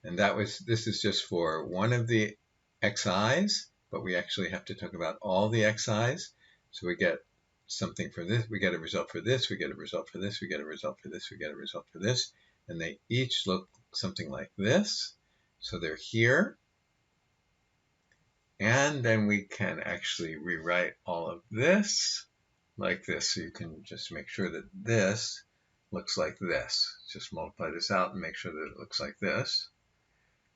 And this is just for one of the xi's, but we actually have to talk about all the xi's. So we get something for this, we get a result for this, we get a result for this, we get a result for this, we get a result for this, and they each look something like this. So they're here. And then we can actually rewrite all of this like this. So you can just make sure that this looks like this. Just multiply this out and make sure that it looks like this.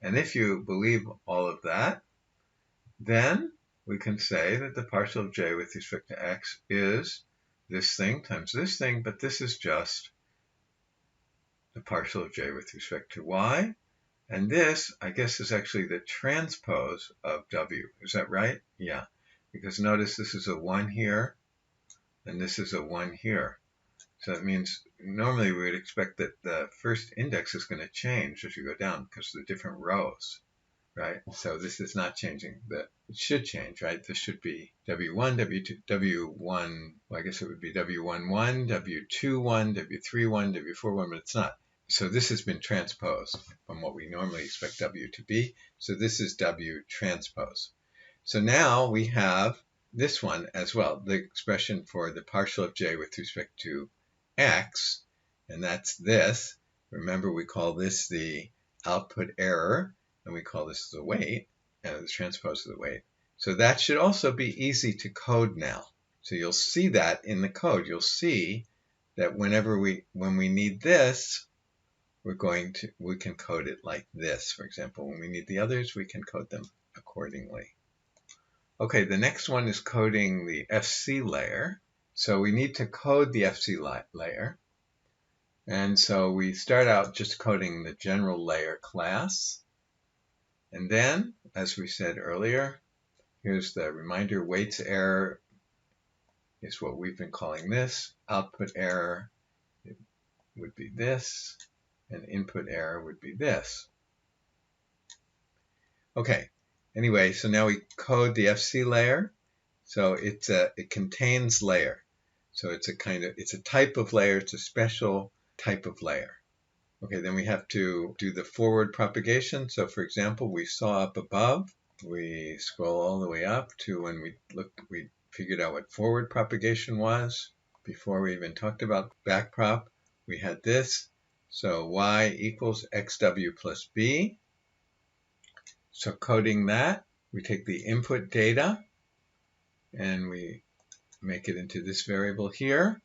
And if you believe all of that, then we can say that the partial of j with respect to x is this thing times this thing, but this is just the partial of j with respect to y. And this, I guess, is actually the transpose of w. Is that right? Yeah. Because notice this is a 1 here, and this is a 1 here. So that means normally we would expect that the first index is going to change as you go down because of the different rows, right? So this is not changing. It should change, right? This should be W1, W2, W1, well, I guess it would be W11, W21, W31, W41, but it's not. So this has been transposed from what we normally expect W to be. So this is W transpose. So now we have this one as well, the expression for the partial of j with respect to x, and that's this. Remember, we call this the output error, and we call this the weight, the transpose of the weight. So that should also be easy to code now. So you'll see that in the code. You'll see that when we need this, we can code it like this. For example, when we need the others, we can code them accordingly. Okay, the next one is coding the FC layer. So we need to code the FC layer. And so we start out just coding the general layer class. And then, as we said earlier, here's the reminder, weights error is what we've been calling this. Output error would be this, and input error would be this. Okay, anyway, so now we code the FC layer. So it contains layer. So it's a type of layer, it's a special type of layer. Okay, then we have to do the forward propagation. So for example, we saw up above, we scroll all the way up to when we figured out what forward propagation was. Before we even talked about backprop, we had this. So y equals xw plus b. So coding that, we take the input data and we make it into this variable here.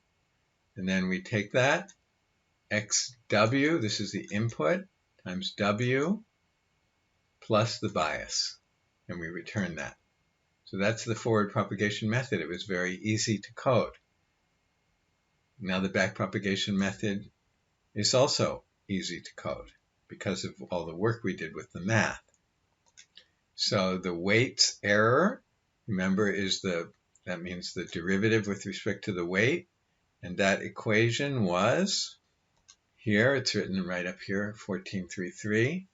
And then we take that, xw, this is the input, times w plus the bias. And we return that. So that's the forward propagation method. It was very easy to code. Now the backpropagation method is also easy to code because of all the work we did with the math. So the weights error, remember, that means the derivative with respect to the weight. And that equation was, here, it's written right up here, 1433,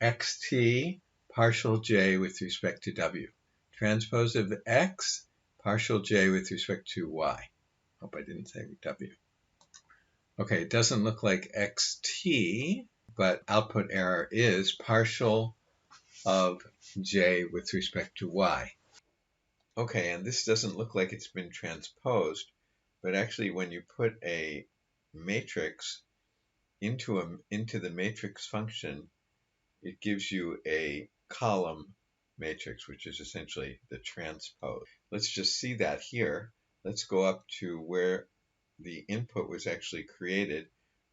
xt partial j with respect to w. Transpose of x, partial j with respect to y. Hope I didn't say w. Okay, it doesn't look like xt, but output error is partial of j with respect to y. Okay, and this doesn't look like it's been transposed, but actually when you put a matrix into the matrix function, it gives you a column matrix, which is essentially the transpose. Let's just see that here. Let's go up to where the input was actually created,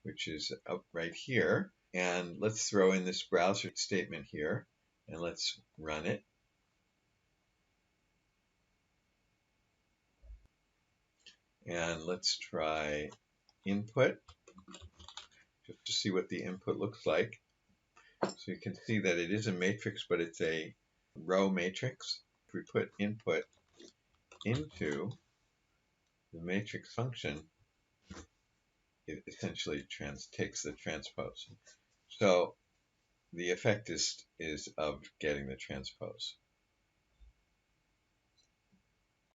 which is up right here. And let's throw in this browser statement here, and let's run it. And let's try input, just to see what the input looks like. So you can see that it is a matrix, but it's a row matrix. If we put input into the matrix function, it essentially takes the transpose. So the effect is of getting the transpose.